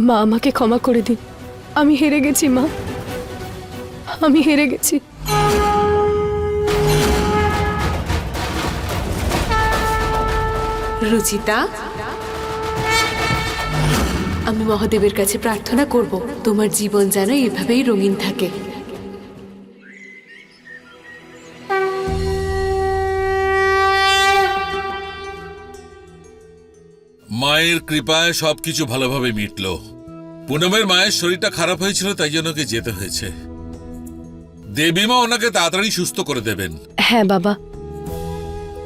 মা আমাকে ক্ষমা করে দিন, আমি হেরে গেছি মা, আমি হেরে গেছি। রুচিতা, আমি মহাদেবের কাছে প্রার্থনা করব তোমার জীবন যেন এভাবেই রঙিন থাকে। মায়ের কৃপায় সবকিছু ভালোভাবে মিটলো। পুনমের মায়ের শরীরটা খারাপ হয়েছিল, তাই জন্য ওকে যেতে হয়েছে। দেবীমা ওনাকে তাড়াতাড়ি সুস্থ করে দেবেন। হ্যাঁ বাবা।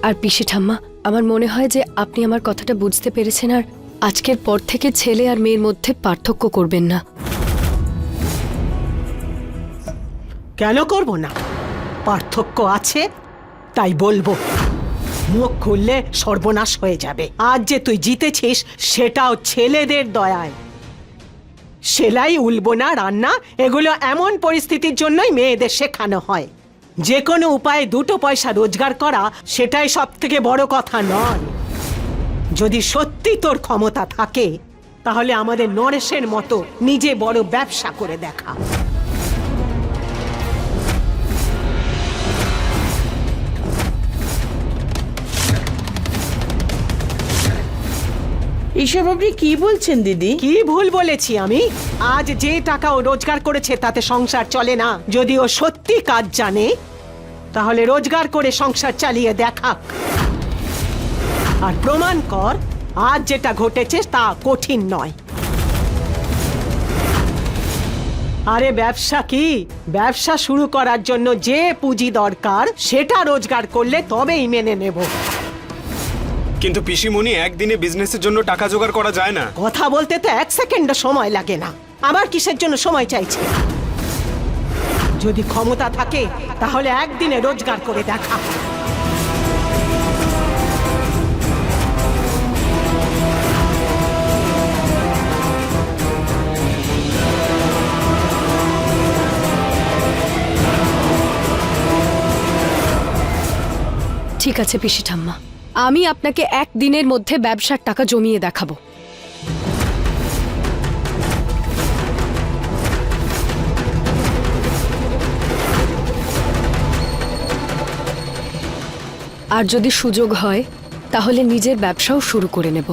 আর পিসি ঠাম্মা, আমার মনে হয় যে আপনি আমার কথাটা বুঝতে পেরেছেন, আর আজকের পর থেকে ছেলে আর মেয়ের মধ্যে পার্থক্য করবেন না। কেন করব না? পার্থক্য আছে তাই বলবো। মুখ খুললে সর্বনাশ হয়ে যাবে। আজ যে তুই জিতেছিস সেটাও ছেলেদের দয়ায়। সেলাই, উলবোনা, রান্না এগুলো এমন পরিস্থিতির জন্যই মেয়েদের শেখানো হয়। যে কোনো উপায়ে দুটো পয়সা রোজগার করা সেটাই সব থেকে বড় কথা নয়। যদি সত্যি তোর ক্ষমতা থাকে তাহলে আমাদের নরেশের মতো নিজে বড় ব্যবসা করে দেখা। এসব আপনি কি বলছেন দিদি? কি ভুল বলেছি আমি? আজ যে টাকা ও রোজগার করেছে তাতে সংসার চলে না। যদি ও সত্যি কাজ জানে তাহলে রোজগার করে সংসার চালিয়ে দেখাক। আর প্রমাণ কর আজ যেটা ঘটেছে তা কঠিন নয়। আরে ব্যবসা কি? ব্যবসা শুরু করার জন্য যে পুঁজি দরকার সেটা রোজগার করলে তবেই মেনে নেব। কিন্তু পিসিমণি, একদিনে বিজনেসের জন্য টাকা জোগাড় করা যায় না। কথা বলতে তো 1 সেকেন্ডও সময় লাগে না। আবার কিসের জন্য সময় চাইছে? যদি ক্ষমতা থাকে তাহলে একদিনে রোজগার করে দেখা। ঠিক আছে পিসি ঠাম্মা, আমি আপনাকে 1 দিনের মধ্যে ব্যবসার টাকা জমিয়ে দেখাবো। আর যদি সুযোগ হয় তাহলে নিজের ব্যবসাও শুরু করে নেব।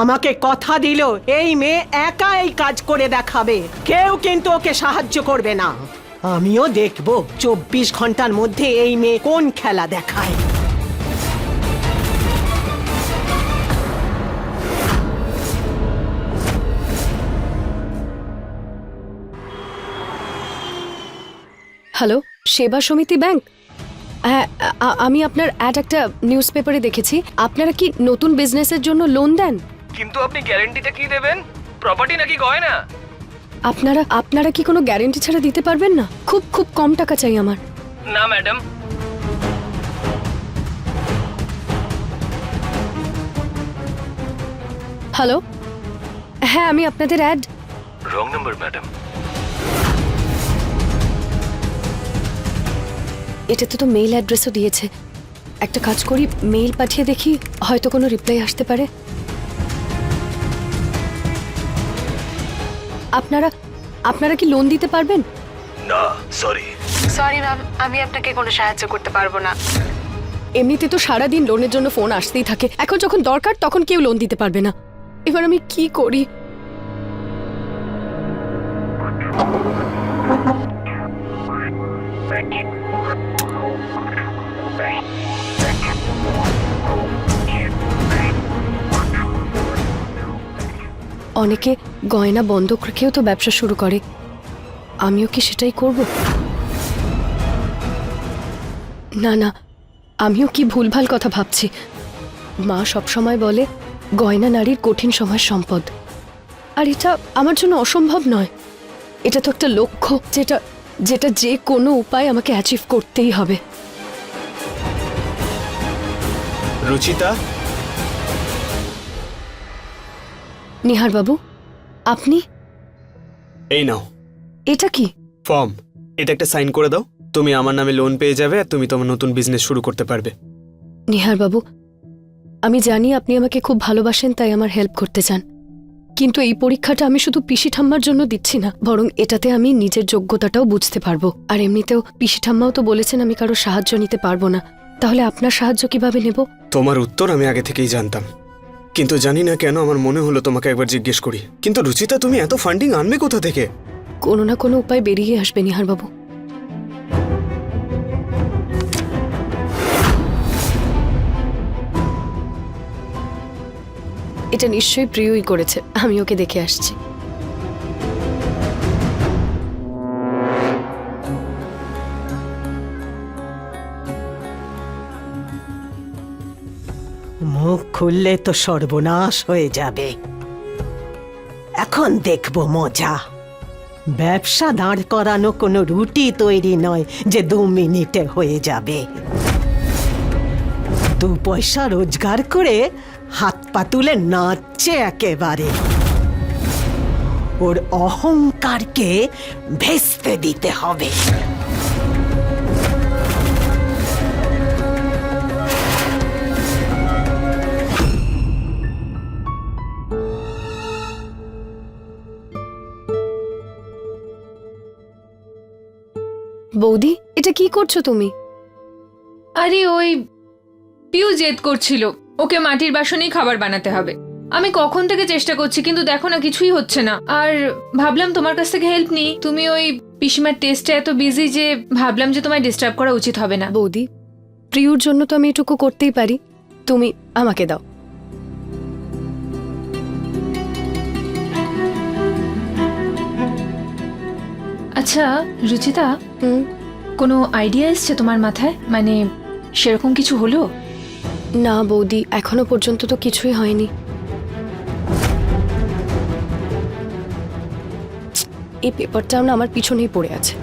আমাকে কথা দিল এই মেয়ে একা এই কাজ করে দেখাবে, কেউ কিন্তু ওকে সাহায্য করবে না। আমিও দেখব 24 ঘন্টার মধ্যে এই মেয়ে কোন খেলা দেখায়। হ্যালো, সেবা সমিতি ব্যাংক? হ্যাঁ, আমি আপনার অ্যাড একটা নিউজ পেপারে দেখেছি। আপনারা কি নতুন বিজনেসের জন্য লোন দেন? কিন্তু আপনি গ্যারান্টিটা কি দেবেন? প্রপার্টি নাকি গয়না? আপনারা কি কোনো গ্যারান্টি ছাড়া দিতে পারবেন না? খুব খুব কম টাকা চাই আমার। না ম্যাডাম। হ্যালো, হ্যাঁ আমি আপনাদের অ্যাড। Wrong number madam. এটাতে তো মেইল অ্যাড্রেসও দিয়েছে। একটা কাজ করি, মেইল পাঠিয়ে দেখি, হয়তো কোনো রিপ্লাই আসতে পারে। আপনারা কি লোন দিতে পারবেন? না, সরি ম্যাম, আমি আপনাকে কোনো সাহায্য করতে পারবো না। এমনিতে তো সারাদিন লোনের জন্য ফোন আসতেই থাকে, এখন যখন দরকার তখন কেউ লোন দিতে পারবে না। এবার আমি কি করি? অনেকে গয়না বন্ধক রেখেও তো ব্যবসা শুরু করে, আমিও কি সেটাই করব? না না, আমিও কি ভুলভাল কথা ভাবছি। মা সবসময় বলে গয়না নারীর কঠিন সময়ের সম্পদ, আর এটা আমার জন্য অসম্ভব নয়। এটা তো একটা লক্ষ্য যেটা যে কোনো উপায় আমাকে অ্যাচিভ করতেই হবে। রুচিতা, নিহার বাবু, আপনি? এই নাও এটা কি? ফর্ম, এটা একটা সাইন করে দাও। তুমি আমার নামে লোন পেয়ে যাবে আর তুমি তোমার নতুন বিজনেস শুরু করতে পারবে। নিহার বাবু, আমি জানি আপনি আমাকে খুব ভালোবাসেন, তাই আমার হেল্প করতে চান, কিন্তু এই পরীক্ষাটা আমি শুধু পিসি ঠাম্মার জন্য দিচ্ছি না, বরং এটাতে আমি নিজের যোগ্যতাটাও বুঝতে পারবো। আর এমনিতেও পিসি ঠাম্মাও তো বলেছেন আমি কারো সাহায্য নিতে পারবো না, তাহলে আপনার সাহায্য কিভাবে নেব? তোমার উত্তর আমি আগে থেকেই জানতাম, কিন্তু জানি না কেন আমার মনে হলো তোমাকে একবার জিজ্ঞেস করি। কিন্তু রুচিতা, তুমি এত ফান্ডিং আনবে কোথা থেকে? কোনো না কোনো উপায় বেরিয়ে আসবে নিহার বাবু। এটা নিশ্চয়ই প্রিয়ই করেছে, আমি ওকে দেখে আসছি। মুখ খুললে তো সর্বনাশ হয়ে যাবে। এখন দেখব মজা। ব্যবসা দাঁড় করানো কোনো রুটি তৈরি নয় যে 2 মিনিটে হয়ে যাবে। 2 পয়সা রোজগার করে হাত পা তুলে নাচছে একেবারে। ওর অহংকারকে ভেস্তে দিতে হবে। বৌদি, এটা কি করছো তুমি? আরে ওই পিউ জেদ করছিল ওকে মাটির বাসনেই খাবার বানাতে হবে। আমি কখন থেকে চেষ্টা করছি, কিন্তু দেখো না কিছুই হচ্ছে না। আর ভাবলাম তোমার কাছ থেকে হেল্প নিই। তুমি ওই পিসিমার টেস্টে এত বিজি যে ভাবলাম যে তোমায় ডিস্টার্ব করা উচিত হবে না। বৌদি, প্রিয়র জন্য তো আমি এটুকু করতেই পারি, তুমি আমাকে দাও। আচ্ছা রুচিতা, কোনো আইডিয়া এসছে তোমার মাথায়? মানে সেরকম কিছু হলো? না বৌদি, এখনো পর্যন্ত তো কিছুই হয়নি। এই পেপারটাও না আমার পিছনেই পড়ে আছে।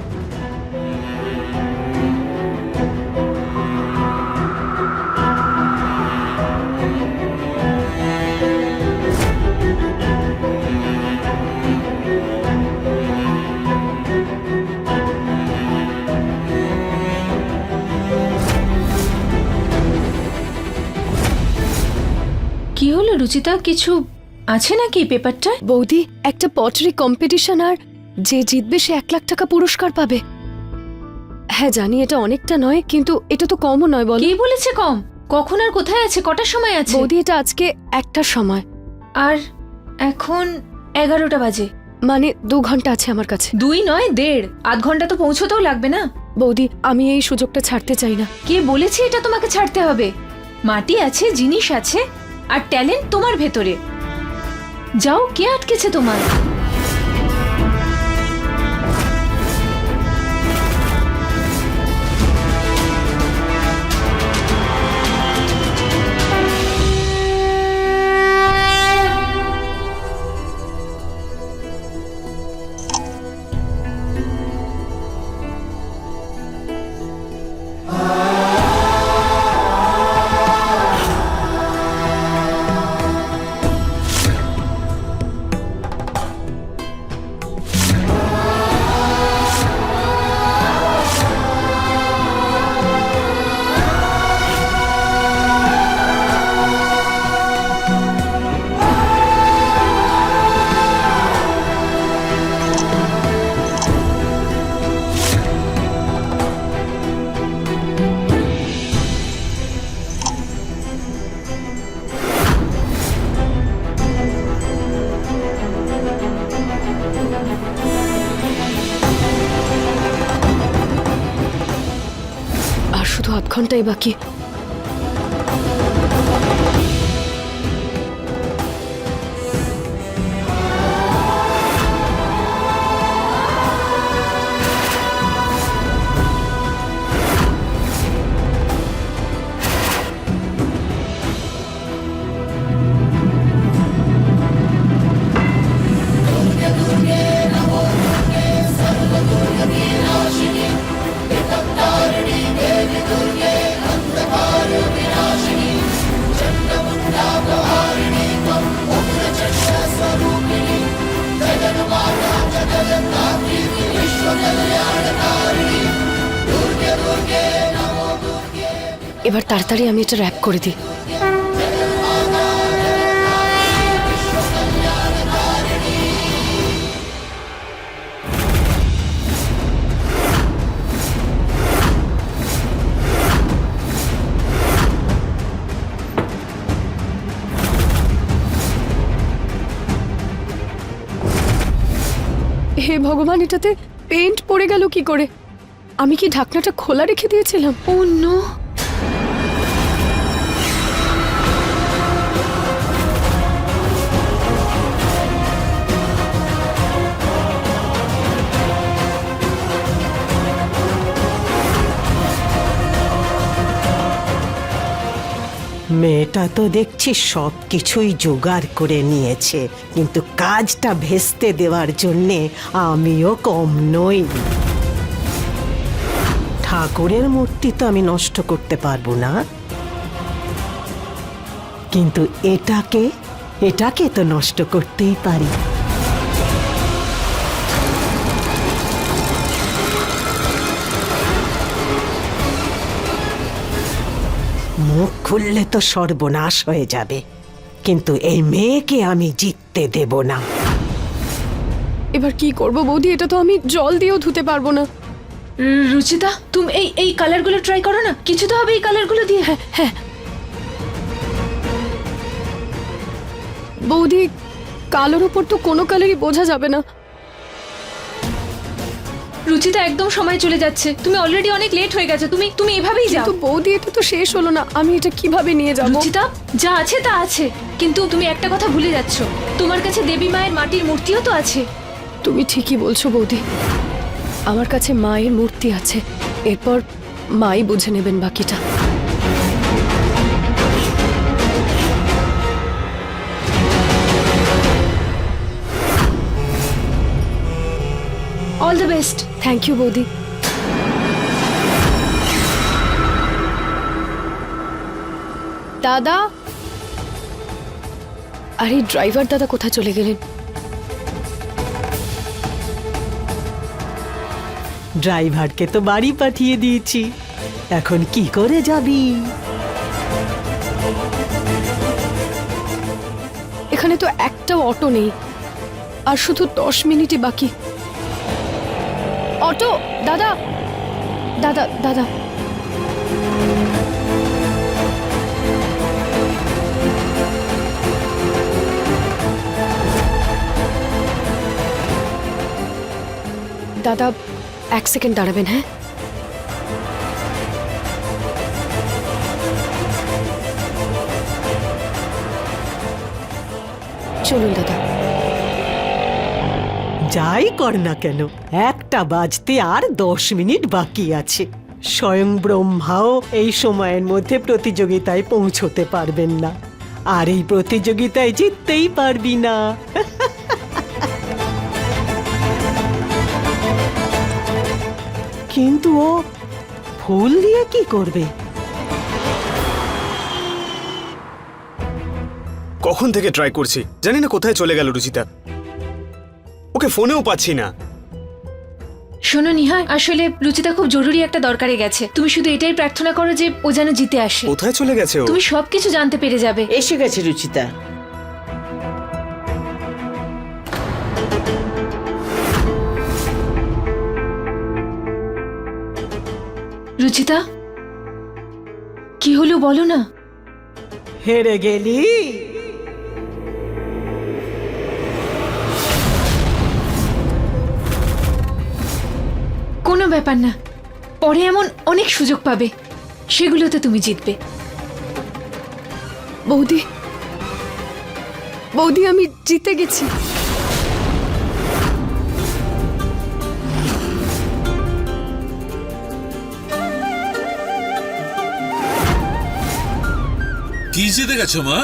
কি হলো রুচিতা, কিছু আছে নাকি পেপারটা? বৌদি, একটা পটারি কম্পিটিশন, আর যে জিতবে সে 1 লাখ টাকা পুরস্কার পাবে। হ্যাঁ জানি এটা অনেকটা নয়, কিন্তু এটা তো কমও নয়। বল, কে বলেছে কম? কখন আর কোথায় আছে? কটার সময় আছে? বৌদি এটা আজকে 1টার সময়। আর এখন 11টা বাজে, মানে 2 ঘন্টা আছে আমার কাছে। 2 নয় 1.5, আধ ঘন্টা তো পৌঁছতেও লাগবে না? বৌদি, আমি এই সুযোগটা ছাড়তে চাই না। কে বলেছে এটা তোমাকে ছাড়তে হবে? মাটি আছে, জিনিস আছে, আর ট্যালেন্ট তোমার ভেতরে। যাও, কে আটকেছে তোমার? আর শুধু 8 ঘন্টাই বাকি। এবার তাড়াতাড়ি আমি এটা র্যাপ করে দিই। হে ভগবান, এটাতে পেন্ট পড়ে গেল কি করে? আমি কি ঢাকনাটা খোলা রেখে দিয়েছিলাম? ও নো! মেয়েটা তো দেখছি সব কিছুই জোগাড় করে নিয়েছে, কিন্তু কাজটা ভেস্তে দেওয়ার জন্যে আমিও কম নই। ঠাকুরের মূর্তি তো আমি নষ্ট করতে পারবো না, কিন্তু এটাকে তো নষ্ট করতেই পারি। মুখ খুললে তো সর্বনাশ হয়ে যাবে, কিন্তু এই মেয়েকে আমি জিততে দেব না। এবার কি করব বৌদি? এটা তো আমি জল দিয়েও ধুতে পারবো না। রুচিতা, তুমি এই কালারগুলো ট্রাই করো না, কিছু তো হবে এই কালারগুলো দিয়ে। হ্যাঁ বৌদি, কালোর উপর তো কোনো কালারই বোঝা যাবে না। রুচিতা, একদম সময় চলে যাচ্ছে, তুমি অলরেডি অনেক লেট হয়ে গেছো। তুমি এভাবেই যাও। কিন্তু বৌদি, এটা তো শেষ হলো না, আমি এটা কিভাবে নিয়ে যাব? রুচিতা, যা আছে তা আছে, কিন্তু তুমি একটা কথা ভুলে যাচ্ছ, তোমার কাছে দেবী মায়ের মাটির মূর্তিও তো আছে। তুমি ঠিকই বলছো বৌদি, আমার কাছে মায়ের মূর্তি আছে, এরপর মাই বুঝে নেবেন বাকিটা। All the best. Thank you বৌদি। দাদা, আরে ড্রাইভার দাদা কোথায় চলে গেলেন? ড্রাইভারকে তো বাড়ি পাঠিয়ে দিয়েছি, এখন কি করে যাবি? এখানে তো একটাও অটো নেই, আর শুধু 10 মিনিটই বাকি। অটো দাদা, দাদা দাদা, দাদা 1 সেকেন্ড দাঁড়াবেন। হ্যাঁ, চলুন দাদা। যাই কর না কেন, 1টা বাজতে আর 10 মিনিট বাকি আছে। স্বয়ং ব্রহ্মাও এই সময়ের মধ্যে প্রতিযোগিতায় পৌঁছতে পারবেন না, আর এই প্রতিযোগিতায় জিততেই পারবি না। কিন্তু ও ফুল দিয়ে কি করবে? কখন থেকে ট্রাই করছি, জানি না কোথায় চলে গেল রুচিতা। ওকে ফোনেও পাচ্ছি না। শোনো নিহার, আসলে রুচিতা খুব জরুরি একটা দরকারে গেছে, তুমি শুধু এটাই প্রার্থনা করো যে ও যেন জিতে আসে। কোথায় চলে গেছে ও? তুমি সবকিছু জানতে পেরে যাবে। এসে গেছে রুচিতা। রুচিতা, কি হলো বলো না। হেরে গেলি? কোনো ব্যাপার না, পরে এমন অনেক সুযোগ পাবে, সেগুলোতে তুমি জিতবে। বৌদি, বৌদি, আমি জিতে গেছি। কি জিতে গেছো মা?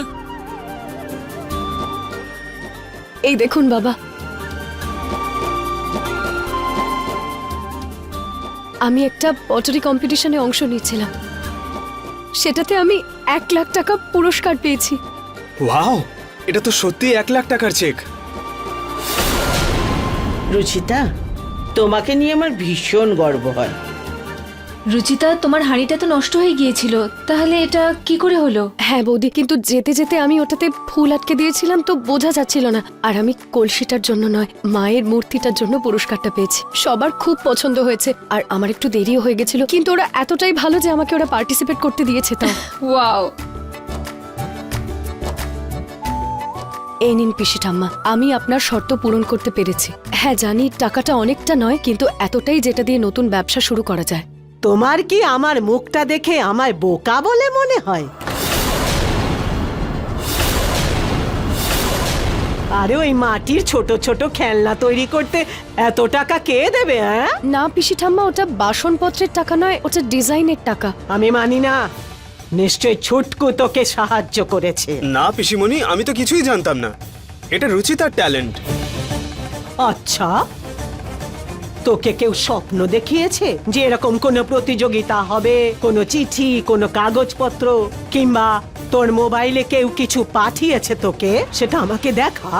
এই দেখুন বাবা, আমি একটা পটারি কম্পিটিশনে অংশ নিয়েছিলাম, সেটাতে আমি 1 লাখ টাকা পুরস্কার পেয়েছি। ওয়াও, এটা তো সত্যি 1 লাখ টাকার চেক। রুচিতা, তোমাকে নিয়ে আমার ভীষণ গর্ব হয়। রুচিতা, তোমার হাঁড়িটা তো নষ্ট হয়ে গিয়েছিল, তাহলে এটা কি করে হলো? হ্যাঁ বৌদি, কিন্তু যেতে যেতে আমি ওটাতে ফুল আটকে দিয়েছিলাম তো বোঝা যাচ্ছিল না। আর আমি কলসিটার জন্য নয়, মায়ের মূর্তিটার জন্য পুরস্কারটা পেয়েছি। সবার খুব পছন্দ হয়েছে, আর আমার একটু দেরিও হয়ে গেছিল, কিন্তু ওরা এতটাই ভালো যে আমাকে ওরা পার্টিসিপেট করতে দিয়েছে। তাও ওয়াও! এই নিন পিসি ঠাম্মা, আমি আপনার শর্ত পূরণ করতে পেরেছি। হ্যাঁ জানি টাকাটা অনেকটা নয়, কিন্তু এতটাই যেটা দিয়ে নতুন ব্যবসা শুরু করা যায়। তোমার কি আমার মুখটা দেখে আমায় বোকা বলে মনে হয়? আরে ওই মাটির ছোট ছোট খেলনা তৈরি করতে এত টাকা কে দেবে? হ্যাঁ, না পিসি ঠাম্মা, ওটা বাসনপত্রের টাকা নয়, ওটা ডিজাইনের টাকা। আমি মানি না। নিশ্চয় ছুটকু তোকে সাহায্য করেছে। না পিসিমণি, আমি তো কিছুই জানতাম না। এটা রুচিতার ট্যালেন্ট। আচ্ছা, তোকে কেউ স্বপ্ন দেখিয়েছে যে এরকম কোনো প্রতিযোগিতা হবে, কোনো চিঠি, কোনো কাগজপত্র, কিংবা তোর মোবাইলে কেউ কিছু পাঠিয়েছে তোকে? সেটা আমাকে দেখা।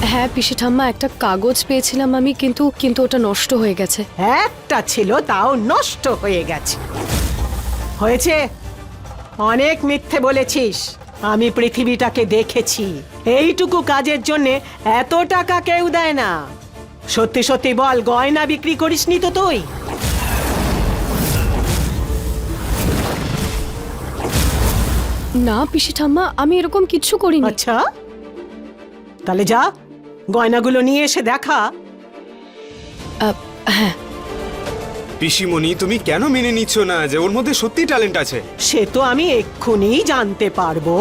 হ্যাঁ পিসি ঠাম্মা, একটা কাগজ পেয়েছিলাম আমি, কিন্তু কিন্তু ওটা নষ্ট হয়ে গেছে। একটা ছিল, তাও নষ্ট হয়ে গেছে। হয়েছে, অনেক মিথ্যে বলেছিস। আমি পৃথিবীটাকে দেখেছি। এইটুকু কাজের জন্য এত টাকা কেউ দেয় না। সত্যি সত্যি বল, গয়না বিক্রি করিসনি তো তুই? না পিসি ঠাম্মা, আমি এরকম কিচ্ছু করিনি। আচ্ছা, তাহলে যা, গয়নাগুলো নিয়ে এসে দেখা। হ্যাঁ, পিসিমণি, তুমি কেন মেনে নিচ্ছ না যে ওর মধ্যে সত্যি ট্যালেন্ট আছে? সে তো আমি এক্ষুনি জানতে পারবো।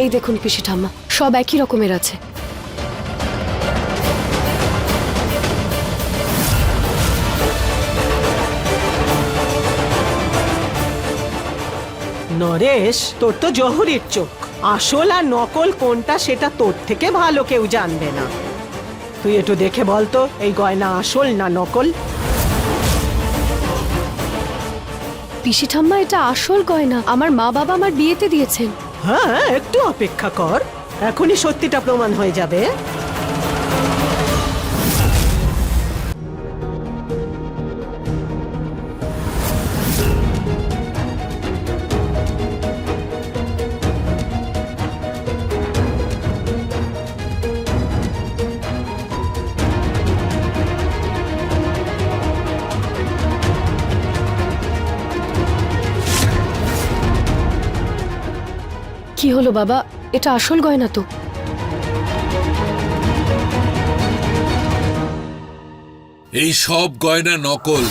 এই দেখুন পিসি ঠাম্মা, সব একই রকমের আছে। নরেশ, তোর তো জহুরির চোখ। আসল আর নকল কোনটা সেটা তোর থেকে ভালো কেউ জানবে না। তুই একটু দেখে বলতো এই গয়না আসল না নকল? পিসি ঠাম্মা, এটা আসল গয়না। আমার মা বাবা আমার বিয়েতে দিয়েছেন। হ্যাঁ, একটু অপেক্ষা কর, এখনই সত্যিটা প্রমাণ হয়ে যাবে। কি হলো বাবা, এটা আসল গয়না তো? এই সব গয়না নকল।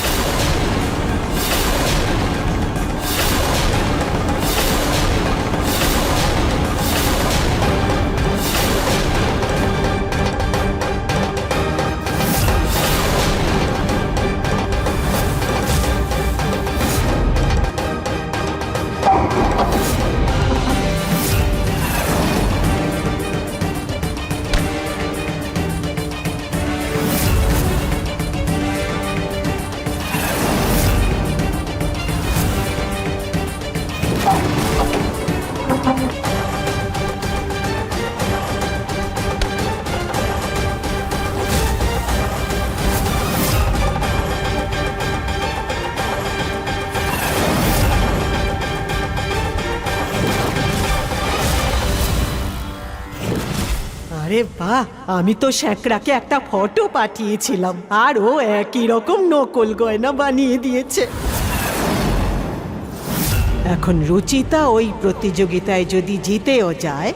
আরে বাহ, আমি তো শ্যাকরাকে একটা ফটো পাঠিয়েছিলাম, আর ও একই রকম নকল গয়না বানিয়ে দিয়েছে। এখন রুচিতা ওই প্রতিযোগিতায় যদি জিতেও যায়,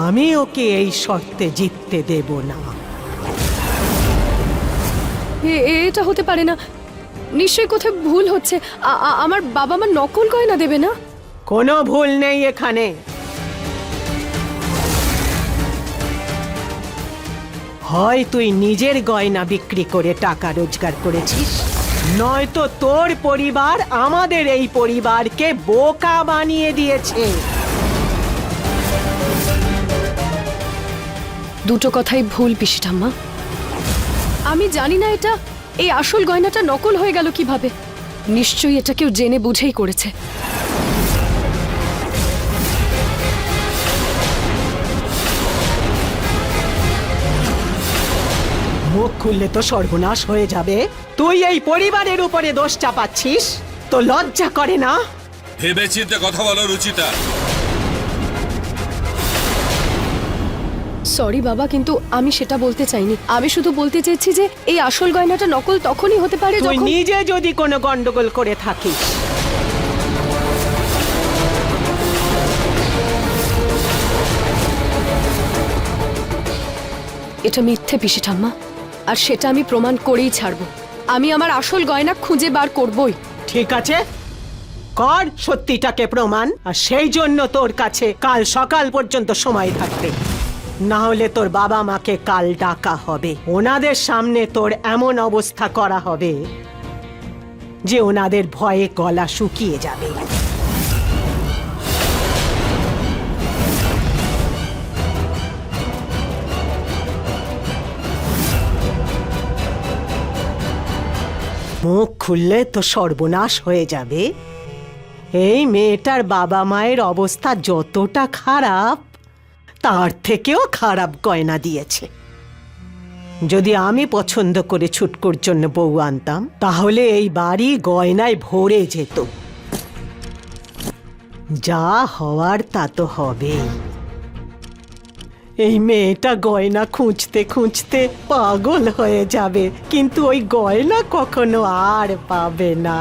আমি ওকে এই শর্তে জিততে দেব না। এটা হতে পারে না, নিশ্চয়ই কোথায় ভুল হচ্ছে। আমার বাবা আমার নকল গয়না দেবে না? কোনো ভুল নেই এখানে। হয় তুই নিজের গয়না বিক্রি করে টাকা রোজগার করেছিস, নয়তো তোর পরিবার আমাদের এই পরিবারকে বোকা বানিয়ে দিয়েছে। দুটো কথাই ভুল পিসি ঠাম্মা। আমি জানি না এটা, এই আসল গয়নাটা নকল হয়ে গেল কিভাবে। নিশ্চয়ই এটা কেউ জেনে বুঝেই করেছে। মুখ খুললে তো সর্বনাশ হয়ে যাবে। তুই এই পরিবারের উপরে দোষ চাপাচ্ছিস, তো লজ্জা করে না? ভেবে চিন্তে কথা বলো রুচিতা। সরি বাবা, কিন্তু আমি সেটা বলতে চাইনি। আমি শুধু বলতে চেয়েছি যে এই আসল গয়নাটা নকল তখনই হতে পারে তুই যখন নিজে যদি কোনো গন্ডগোল করে থাকিস। এটা মিথ্যে পিসি ঠাম্মা, আর সেটা আমি প্রমাণ করেই ছাড়বো। আমি আমার আসল গয়না খুঁজে বার করবই। ঠিক আছে, কর সত্যিটাকে প্রমাণ। আর সেই জন্য তোর কাছে কাল সকাল পর্যন্ত সময় থাকবে, না হলে তোর বাবা মাকে কাল ডাকা হবে। ওনাদের সামনে তোর এমন অবস্থা করা হবে যে ওনাদের ভয়ে গলা শুকিয়ে যাবে। মুখ খুললে তো সর্বনাশ হয়ে যাবে। এই মেয়েটার বাবা মায়ের অবস্থা যতটা খারাপ, তার থেকেও খারাপ গয়না দিয়েছে। যদি আমি পছন্দ করে ছুটকুর জন্য বউ আনতাম, তাহলে এই বাড়ি গয়নায় ভরে যেত। যা হওয়ার তা তো হবেই। এই মেয়েটা গয়না খুঁজতে খুঁজতে পাগল হয়ে যাবে, কিন্তু ওই গয়না কখনো আর পাবে না।